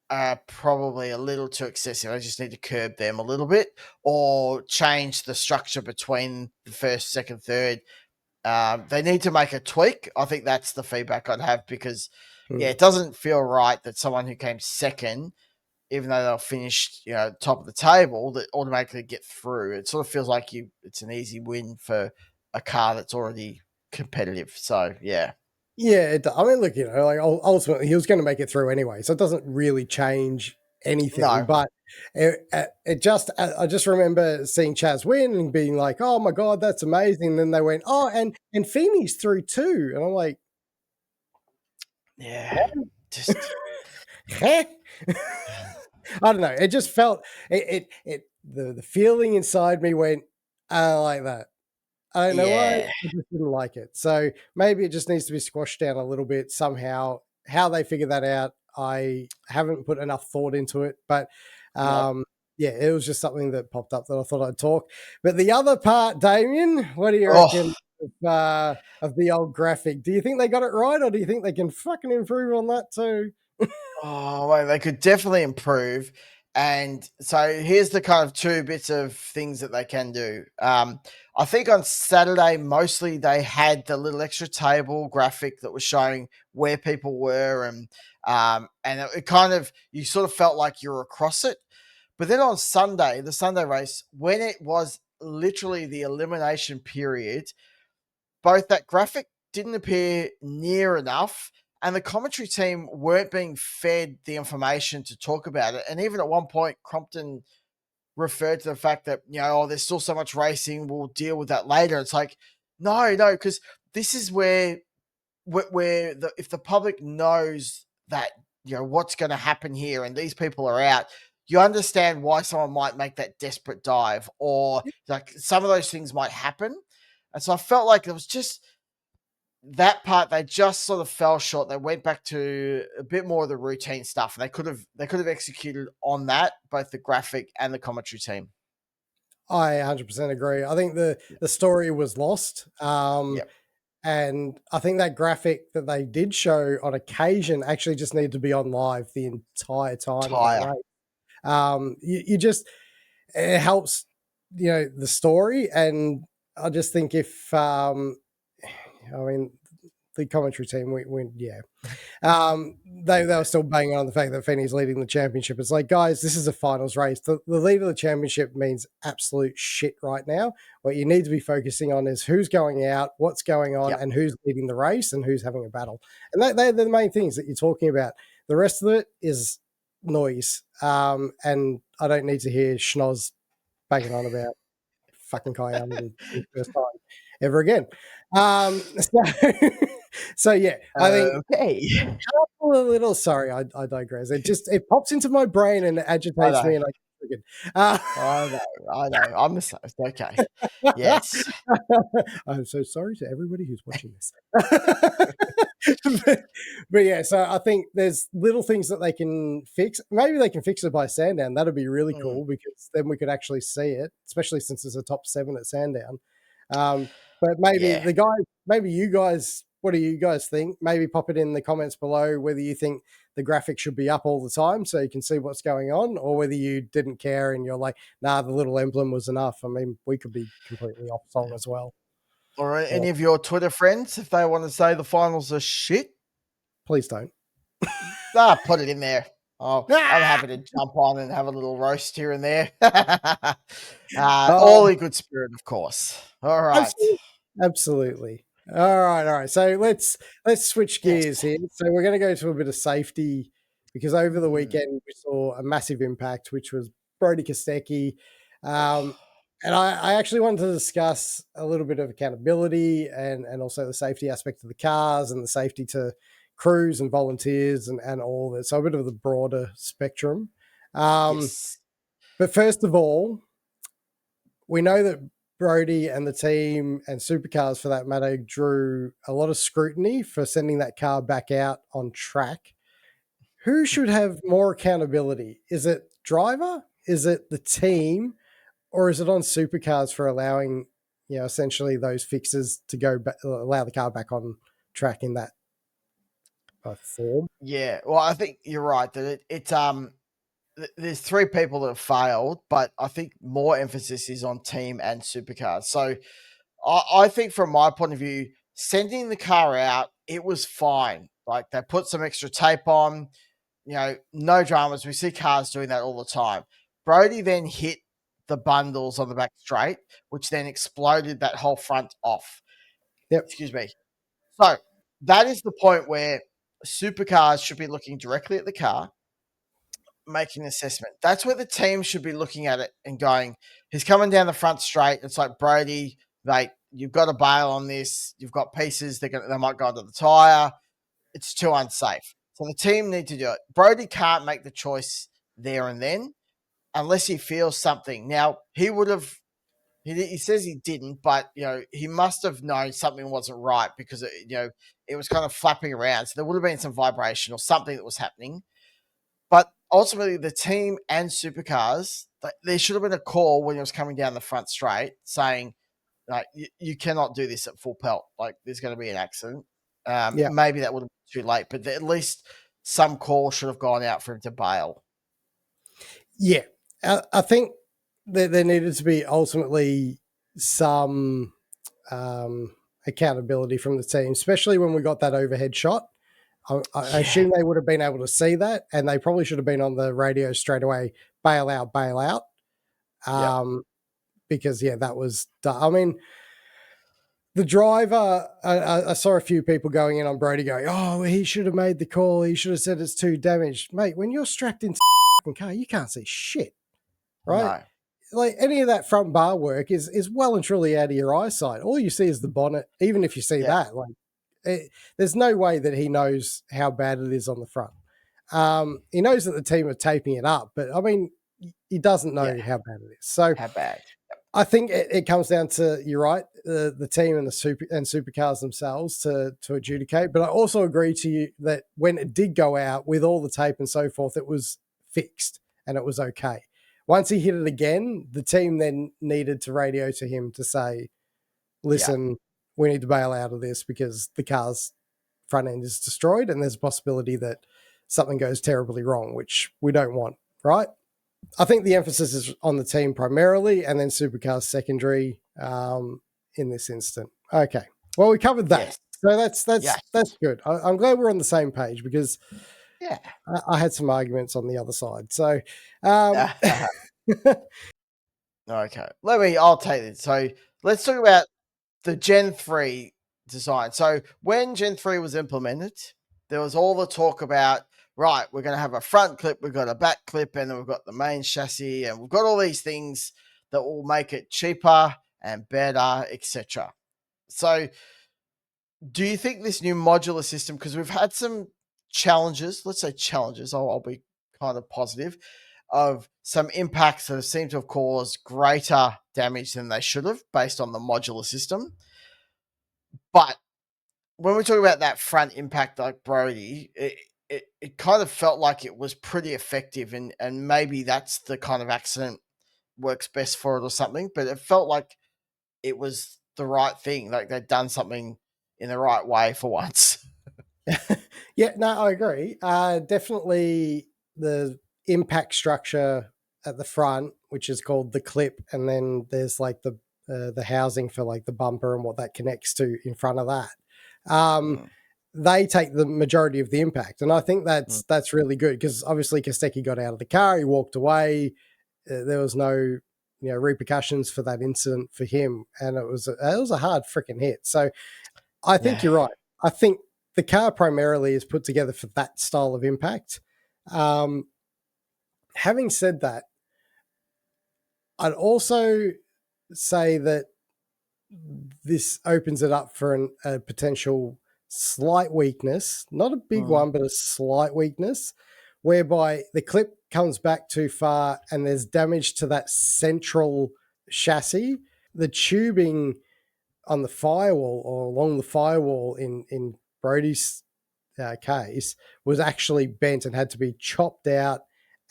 are probably a little too excessive. I just need to curb them a little bit, or change the structure between the first, second, third. They need to make a tweak. I think that's the feedback I'd have, because it doesn't feel right that someone who came second, even though they'll finish, top of the table, that automatically get through. It sort of feels like it's an easy win for a car that's already competitive. So, yeah. Yeah, I mean, look, like ultimately he was going to make it through anyway, so it doesn't really change anything. No. But I just remember seeing Chaz win and being like, "Oh my god, that's amazing!" And then they went, "Oh, and Feeney's through too," and I'm like, just I don't know. It just felt the feeling inside me went, I don't like that. I don't know why. I just didn't like it. So maybe it just needs to be squashed down a little bit somehow. How they figure that out, I haven't put enough thought into it. But it was just something that popped up that I thought I'd talk. But the other part, Damien, what do you reckon of the old graphic? Do you think they got it right, or do you think they can fucking improve on that too? Well, they could definitely improve. And so here's the kind of two bits of things that they can do. I think on Saturday, mostly they had the little extra table graphic that was showing where people were, and it kind of, you sort of felt like you were across it. But then on Sunday, the Sunday race, when it was literally the elimination period, both that graphic didn't appear near enough, and the commentary team weren't being fed the information to talk about it. And even at one point, Crompton referred to the fact that, there's still so much racing, we'll deal with that later. It's like, no, because this is where if the public knows that, what's going to happen here and these people are out, you understand why someone might make that desperate dive, or like some of those things might happen. And so I felt like it was just that part, they just sort of fell short. They went back to a bit more of the routine stuff, and they could have executed on that, both the graphic and the commentary team. I 100% agree. I think the story was lost. And I think that graphic that they did show on occasion actually just needed to be on live the entire time of that race. You just, it helps, the story. And I just think if, the commentary team, they were still banging on the fact that Feeney's leading the championship. It's like, guys, this is a finals race. The lead of the championship means absolute shit right now. What you need to be focusing on is who's going out, what's going on, and who's leading the race and who's having a battle. And they're the main things that you're talking about. The rest of it is noise. And I don't need to hear schnoz banging on about fucking Kayam for the first time ever again. So yeah, I think a little. Sorry, I digress. It pops into my brain and it agitates me, and I get triggered. I know. I'm the same. Okay. Yes. I'm so sorry to everybody who's watching this. but yeah, so I think there's little things that they can fix. Maybe they can fix it by Sandown. That'd be really cool because then we could actually see it, especially since it's a top 7 at Sandown. But maybe maybe you guys, what do you guys think? Maybe pop it in the comments below whether you think the graphic should be up all the time so you can see what's going on, or whether you didn't care and you're like, nah, the little emblem was enough. I mean, we could be completely off song as well. Or any of your Twitter friends, if they want to say the finals are shit, please don't. Put it in there. I'm happy to jump on and have a little roast here and there. All in good spirit, of course. All right. Absolutely. All right. So let's switch gears here. So we're going to go to a bit of safety because over the weekend we saw a massive impact, which was Brodie Kostecki. And I actually wanted to discuss a little bit of accountability and also the safety aspect of the cars and the safety to crews and volunteers and all of it. So a bit of the broader spectrum. But first of all, we know that Brodie and the team and Supercars, for that matter, drew a lot of scrutiny for sending that car back out on track. Who should have more accountability? Is it driver? Is it the team? Or is it on Supercars for allowing, essentially those fixes to go back, allow the car back on track in that form? Yeah, well, I think you're right that it's there's 3 people that have failed, but I think more emphasis is on team and Supercars. So I think from my point of view, sending the car out, it was fine. Like they put some extra tape on, no dramas. We see cars doing that all the time. Brodie then hit the bundles on the back straight, which then exploded that whole front off. Excuse me. So that is the point where Supercars should be looking directly at the car, making an assessment. That's where the team should be looking at it and going, he's coming down the front straight. It's like, Brodie, mate, you've got to bail on this. You've got pieces. They might go under the tyre. It's too unsafe. So the team need to do it. Brodie can't make the choice there and then unless he feels something. Now, he would have, he says he didn't, but, he must have known something wasn't right because, it was kind of flapping around. So there would have been some vibration or something that was happening. But ultimately, the team and Supercars, there should have been a call when he was coming down the front straight saying, like, you cannot do this at full pelt. Like, there's going to be an accident. Maybe that would have been too late, but at least some call should have gone out for him to bail. Yeah. I think that there needed to be ultimately some accountability from the team, especially when we got that overhead shot. I assume they would have been able to see that, and they probably should have been on the radio straight away, bail out. Because, that was, I mean, the driver, I saw a few people going in on Brodie going, oh, he should have made the call. He should have said it's too damaged. Mate, when you're strapped into a car, you can't see shit, right? No. Like any of that front bar work is well and truly out of your eyesight. All you see is the bonnet, even if you see that. Like, there's no way that he knows how bad it is on the front. He knows that the team are taping it up, but, I mean, he doesn't know how bad it is. So how bad? I think it comes down to, you're right, the team and the supercars themselves to adjudicate. But I also agree to you that when it did go out with all the tape and so forth, it was fixed and it was okay. Once he hit it again, the team then needed to radio to him to say, listen, we need to bail out of this because the car's front end is destroyed and there's a possibility that something goes terribly wrong, which we don't want, right? I think the emphasis is on the team primarily and then supercars secondary in this instant. Okay. Well, we covered that. Yes. So that's good. I'm glad we're on the same page because I had some arguments on the other side. So okay. I'll take it. So let's talk about the Gen 3 design. So when Gen 3 was implemented, there was all the talk about, right, we're going to have a front clip, we've got a back clip, and then we've got the main chassis, and we've got all these things that will make it cheaper and better, etc. So do you think this new modular system, because we've had some challenges, let's say challenges, I'll be kind of positive, of some impacts that seem to have caused greater damage than they should have based on the modular system. But when we talk about that front impact like Brody, it kind of felt like it was pretty effective, and maybe that's the kind of accident works best for it or something, but it felt like it was the right thing, like they'd done something in the right way for once. Yeah, no, I agree. Definitely the impact structure at the front, which is called the clip, and then there's like the housing for like the bumper and what that connects to in front of that. They take the majority of the impact, and I think that's really good because obviously Kostecki got out of the car, he walked away. There was no repercussions for that incident for him, and it was a hard freaking hit. So I think you're right. I think the car primarily is put together for that style of impact. Having said that, I'd also say that this opens it up for a potential slight weakness, not a big one, but a slight weakness, whereby the clip comes back too far and there's damage to that central chassis. The tubing on the firewall or along the firewall in Brody's case was actually bent and had to be chopped out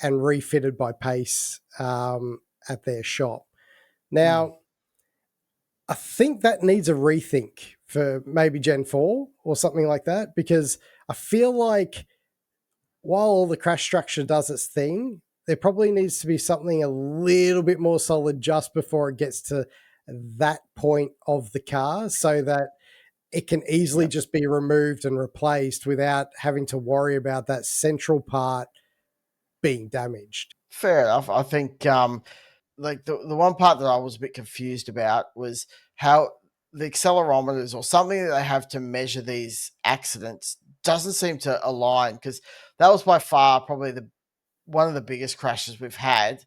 and refitted by Pace at their shop. Now, I think that needs a rethink for maybe Gen 4 or something like that, because I feel like while all the crash structure does its thing, there probably needs to be something a little bit more solid just before it gets to that point of the car so that it can easily just be removed and replaced without having to worry about that central part being damaged. Fair enough. I think like the one part that I was a bit confused about was how the accelerometers or something that they have to measure these accidents doesn't seem to align, because that was by far probably one of the biggest crashes we've had.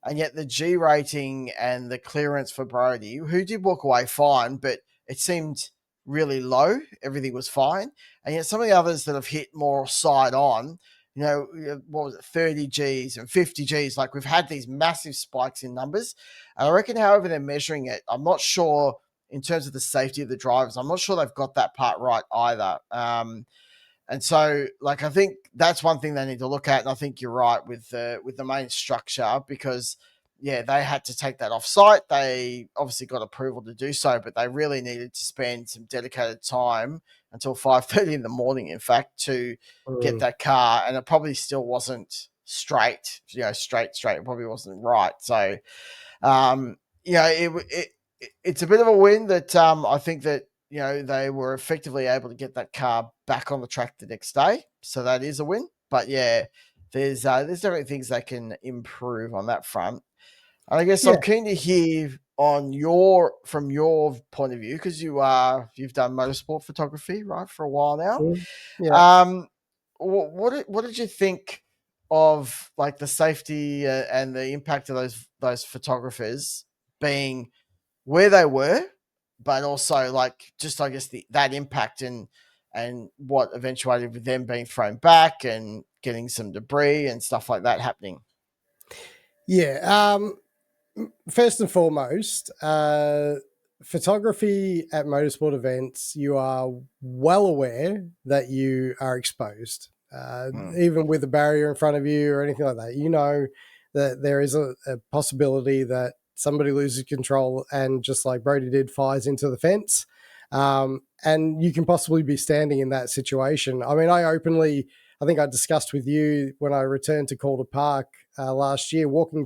And yet the G rating and the clearance for Brody, who did walk away fine, but it seemed really low. Everything was fine. And yet some of the others that have hit more side on, what was it, 30 Gs and 50 Gs, like we've had these massive spikes in numbers. And I reckon however they're measuring it, I'm not sure in terms of the safety of the drivers, I'm not sure they've got that part right either. And so, like, I think that's one thing they need to look at. And I think you're right with the main structure, because, they had to take that off site. They obviously got approval to do so, but they really needed to spend some dedicated time until 5:30 in the morning, in fact, to get that car. And it probably still wasn't straight. Straight. It probably wasn't right. So, it's a bit of a win that I think that they were effectively able to get that car back on the track the next day. So that is a win. But there's definitely things they can improve on that front. And I guess I'm keen to hear from your point of view, because you've done motorsport photography, right, for a while now. Yeah. What did you think of like the safety and the impact of those photographers being where they were, but also like just I guess that impact and what eventuated with them being thrown back and getting some debris and stuff like that happening? Yeah. first and foremost, photography at motorsport events, you are well aware that you are exposed. Even with a barrier in front of you or anything like that, you know that there is a possibility that somebody loses control and, just like Brody did, fires into the fence. And you can possibly be standing in that situation. I mean, I think I discussed with you when I returned to Calder Park last year, walking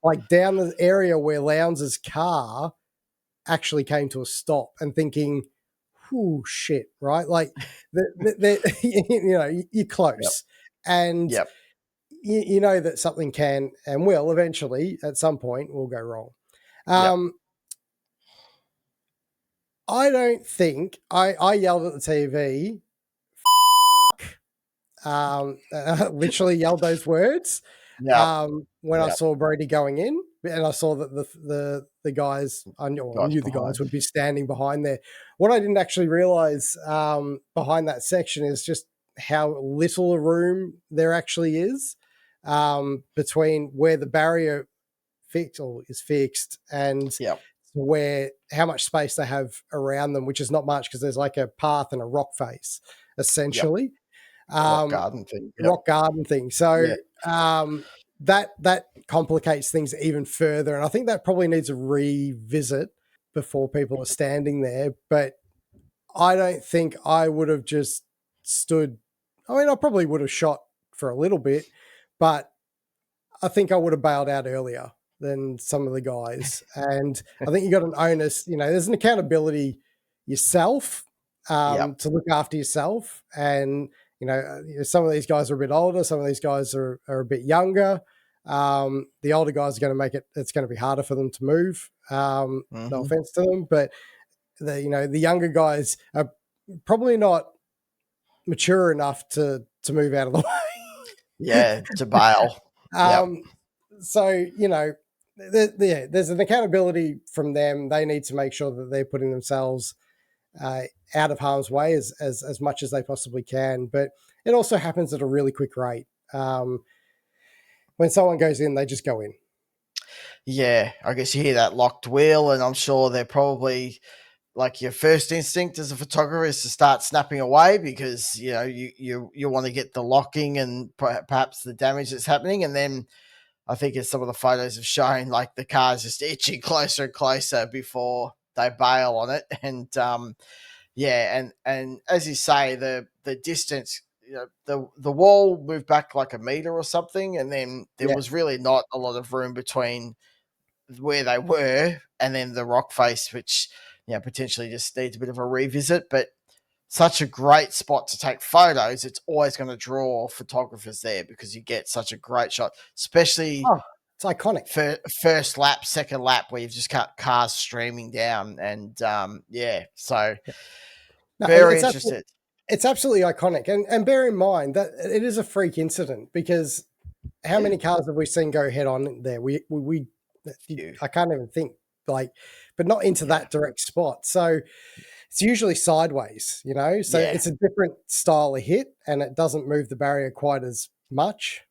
like down the area where Lowndes' car actually came to a stop, and thinking, "Whoo, shit!" Right? Like, you know, you're close, and you know that something can and will eventually, at some point, will go wrong. I don't think I yelled at the TV. Literally yelled those words when I saw Brody going in, and I saw that the guys, I knew the guys would be standing behind there. What I didn't actually realize behind that section is just how little a room there actually is between where the barrier is fixed and where how much space they have around them, which is not much because there's like a path and a rock face essentially. Rock garden thing. Rock garden thing. So that complicates things even further. And I think that probably needs a revisit before people are standing there. But I don't think I would have just stood. I mean, I probably would have shot for a little bit, but I think I would have bailed out earlier than some of the guys. And I think you got an onus, you know, there's an accountability yourself to look after yourself. And, you know, some of these guys are a bit older. Some of these guys are a bit younger. The older guys are going to make it, it's going to be harder for them to move. No offense to them, but the younger guys are probably not mature enough to move out of the way. To bail. So, you know, there's an accountability from them. They need to make sure that they're putting themselves out of harm's way as much as they possibly can. But it also happens at a really quick rate. When someone goes in, they just go in. Yeah, I guess you hear that locked wheel, and I'm sure they're probably, like, your first instinct as a photographer is to start snapping away because, you know, you want to get the locking and perhaps the damage that's happening. And then I think as some of the photos have shown, like, the car's just itching closer and closer before they bail on it. And and as you say, the distance, you know, the wall moved back like a meter or something, and then there was really not a lot of room between where they were and then the rock face, which, you know, potentially just needs a bit of a revisit. But such a great spot to take photos. It's always going to draw photographers there because you get such a great shot, especially it's iconic. First lap, second lap, where you've just got cars streaming down. And so very interested. It's absolutely iconic. And bear in mind that it is a freak incident because how many cars have we seen go head on there? I can't even think, like, but not into that direct spot. So it's usually sideways, you know, so it's a different style of hit and it doesn't move the barrier quite as much.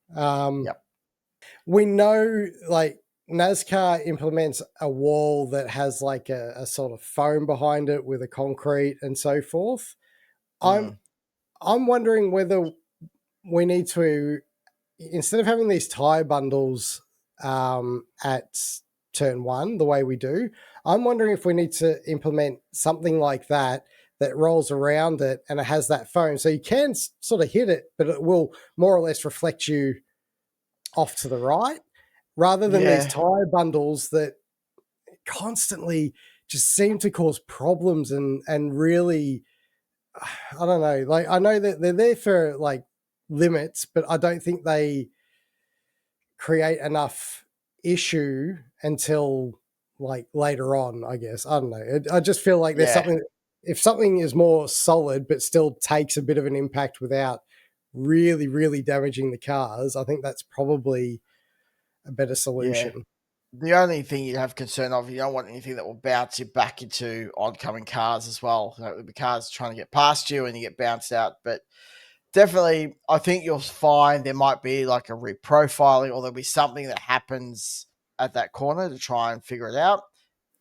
We know, like, NASCAR implements a wall that has like a sort of foam behind it with a concrete and so forth. I'm wondering whether we need to, instead of having these tire bundles at turn one the way we do, I'm wondering if we need to implement something like that rolls around it and it has that foam, so you can sort of hit it, but it will more or less reflect you off to the right, rather than these tire bundles that constantly just seem to cause problems and really, I don't know. Like, I know that they're there for like limits, but I don't think they create enough issue until like later on, I guess. I don't know. I just feel like there's something, if something is more solid but still takes a bit of an impact without really, really damaging the cars, I think that's probably a better solution. Yeah. The only thing you have concern of, you don't want anything that will bounce you back into oncoming cars as well. So the cars trying to get past you and you get bounced out. But definitely, I think you'll find there might be like a reprofiling, or there'll be something that happens at that corner to try and figure it out.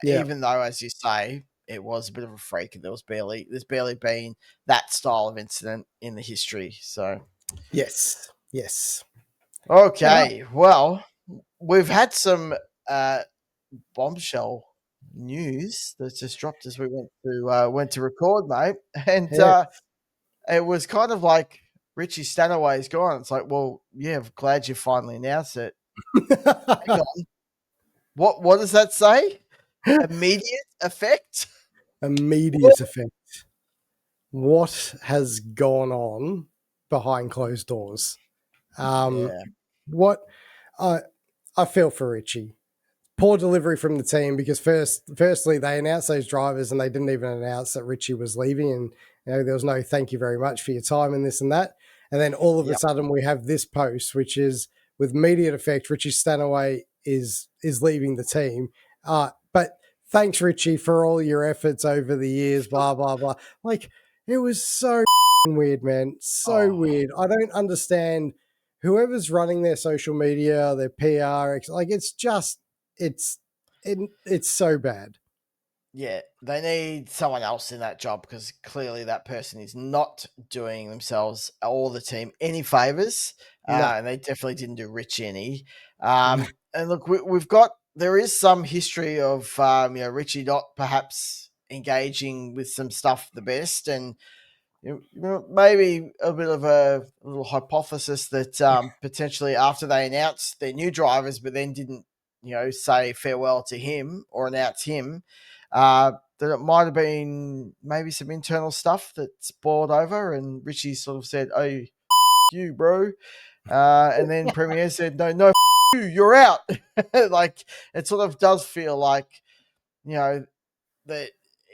Yeah. Even though, as you say, it was a bit of a freak, and there's barely been that style of incident in the history. So Yes. okay, well, we've had some bombshell news that just dropped as we went to record, mate, and Yeah. it was kind of like Richie Stanaway's gone. It's like, well, yeah, I'm glad you finally announced it. Hang on, what does that say? Immediate effect? Immediate effect. What has gone on behind closed doors? Yeah. What I feel for Richie. Poor delivery from the team because firstly they announced those drivers and they didn't even announce that Richie was leaving, and there was no thank you very much for your time and this and that. And then all of a sudden we have this post, which is with immediate effect, Richie Stanaway is leaving the team. But thanks, Richie, for all your efforts over the years, blah, blah, blah. Like, it was so weird, man. So weird. I don't understand whoever's running their social media, their PR, like it's so bad. Yeah, they need someone else in that job because clearly that person is not doing themselves or the team any favors. No. And they definitely didn't do Rich any. And look, there is some history of Richie not perhaps engaging with some stuff the best, and maybe a bit of a little hypothesis that potentially after they announced their new drivers, but then didn't, say farewell to him or announce him, that it might have been maybe some internal stuff that's boiled over, and Richie sort of said, "Oh, you, bro," and then Premier said, "No, you, you're out." Like it sort of does feel like, that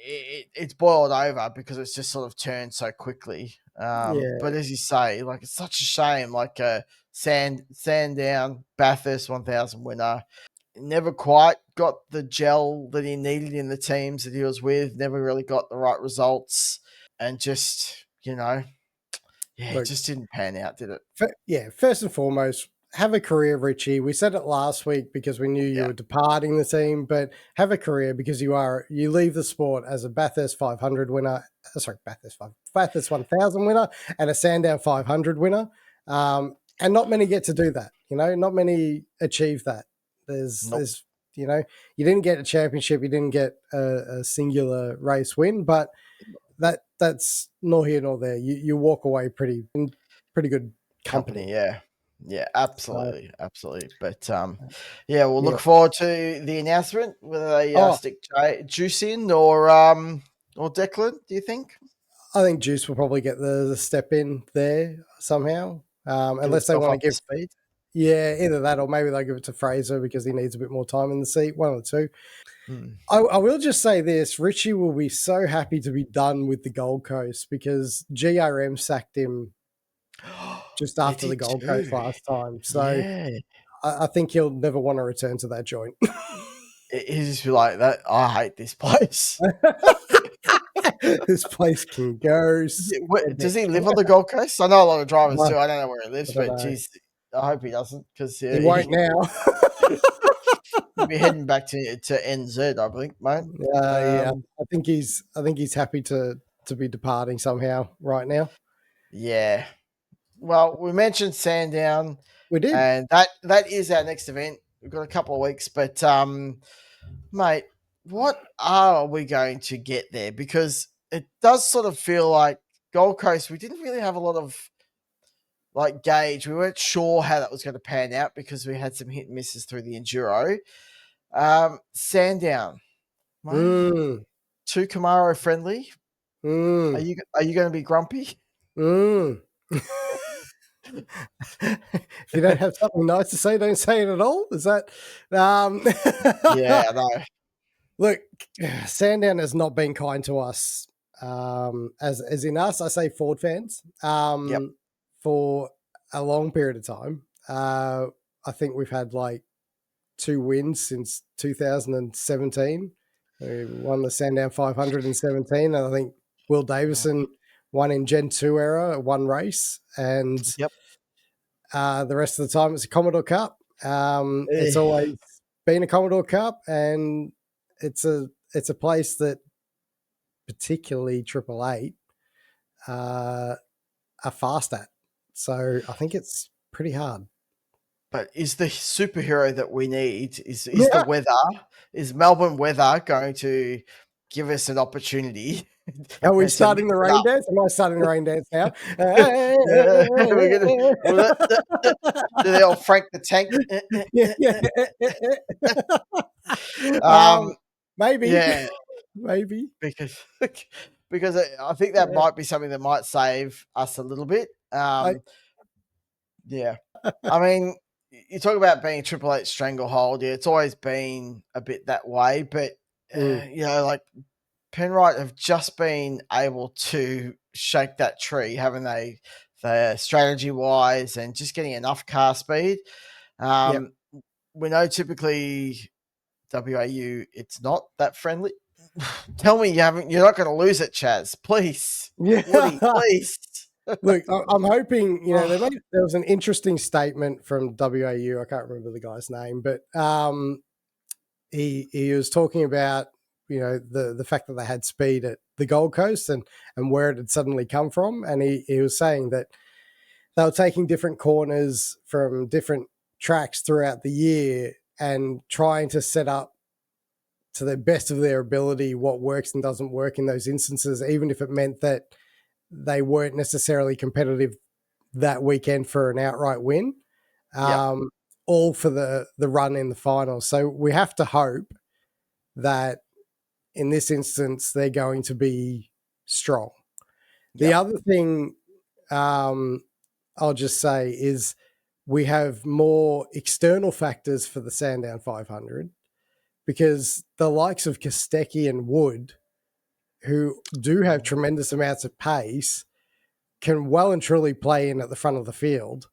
it's boiled over because it's just sort of turned so quickly. But as you say, like it's such a shame. Like a Sandown Bathurst 1000 winner, never quite got the gel that he needed in the teams that he was with. Never really got the right results, and just it just didn't pan out, did it? First and foremost, have a career, Richie. We said it last week because we knew you were departing the team, but have a career because you leave the sport as a Bathurst 500 winner. Sorry, Bathurst 1000 winner and a Sandown 500 winner. And not many get to do that. Not many achieve that. There's you didn't get a championship, you didn't get a singular race win, but that's nor here nor there. You walk away pretty good company. Yeah, absolutely. But we'll look forward to the announcement whether they stick Juice in or Declan. Do you think? I think Juice will probably get the step in there somehow, unless they want to give speed. Yeah, either that or maybe they'll give it to Fraser because he needs a bit more time in the seat. One of the two. I will just say this: Richie will be so happy to be done with the Gold Coast because GRM sacked him just after the Gold Coast last time. So I think he'll never want to return to that joint. He's just like that. I hate this place. This place can go. Does he live on the Gold Coast? I know a lot of drivers do. I don't know where he lives, but geez, I hope he doesn't because he won't now. He'll be heading back to NZ, I think, mate. I think he's happy to be departing somehow right now. Yeah. Well, we mentioned Sandown. We did. And that is our next event. We've got a couple of weeks, but mate, what are we going to get there? Because it does sort of feel like Gold Coast, we didn't really have a lot of gauge. We weren't sure how that was going to pan out because we had some hit and misses through the Enduro. Sandown, mate, too Camaro friendly. Are you going to be grumpy? If you don't have something nice to say, don't say it at all. Is that? Yeah, I know. Look, Sandown has not been kind to us. As in us, I say Ford fans. For a long period of time. I think we've had 2 wins since 2017. We won the Sandown 500 in 17, and I think Will Davison won in Gen 2 era, 1 race, and the rest of the time it's a Commodore Cup. It's always been a Commodore Cup, and it's a place that particularly Triple Eight are fast at. So I think it's pretty hard. But is the superhero that we need is the weather? Is Melbourne weather going to give us an opportunity? Are we starting the rain dance? Am I starting the rain dance now? Yeah, we're gonna do the old Frank the Tank. Maybe. Yeah, maybe because I think that might be something that might save us a little bit. Yeah, I mean, you talk about being Triple Eight stranglehold. Yeah, it's always been a bit that way, but you know, like Penrite have just been able to shake that tree, haven't they? The strategy wise and just getting enough car speed. We know typically WAU, it's not that friendly. Tell me you're not going to lose it, Chaz. Please. Woody, please. Look, I'm hoping, there was an interesting statement from WAU. I can't remember the guy's name, but he was talking about, the fact that they had speed at the Gold Coast and where it had suddenly come from. And he was saying that they were taking different corners from different tracks throughout the year and trying to set up to the best of their ability what works and doesn't work in those instances, even if it meant that they weren't necessarily competitive that weekend for an outright win, all for the run in the finals. So we have to hope that in this instance, they're going to be strong. The other thing I'll just say is we have more external factors for the Sandown 500 because the likes of Kostecki and Wood, who do have tremendous amounts of pace, can well and truly play in at the front of the field.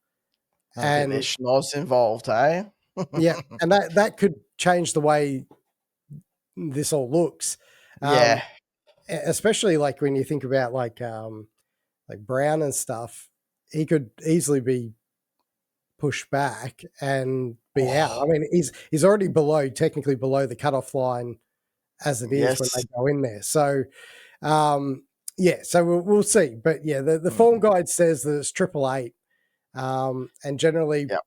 And there's schnoz involved, eh? Yeah, and that could change the way this all looks. Yeah. Especially like when you think about like Brown and stuff, he could easily be pushed back and be out. I mean, he's already technically below the cutoff line as it is when they go in there. So, so we'll see. But yeah, the form guide says that it's 888, and generally the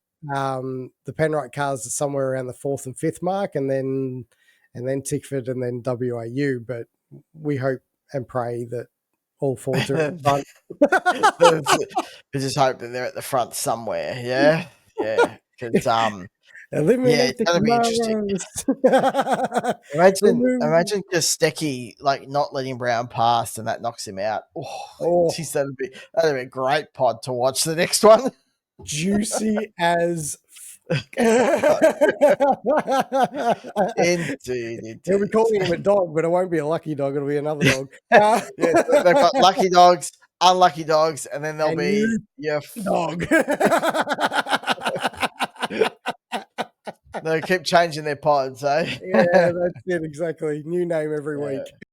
Penrite cars are somewhere around the 4th and 5th mark, and then Tickford and then WAU. But we hope and pray that all Fords are at the front. We just hope that they're at the front somewhere. Yeah, yeah. Because eliminate it's going to be interesting. Imagine Kostecki like not letting Brown pass and that knocks him out. Geez, that'd be a great pod to watch the next one. Juicy as indeed. They'll be calling him a dog, but it won't be a lucky dog. It'll be another dog. They've got lucky dogs, unlucky dogs, and then there'll be your dog. They keep changing their pods, eh? Yeah, that's it, exactly. New name every week.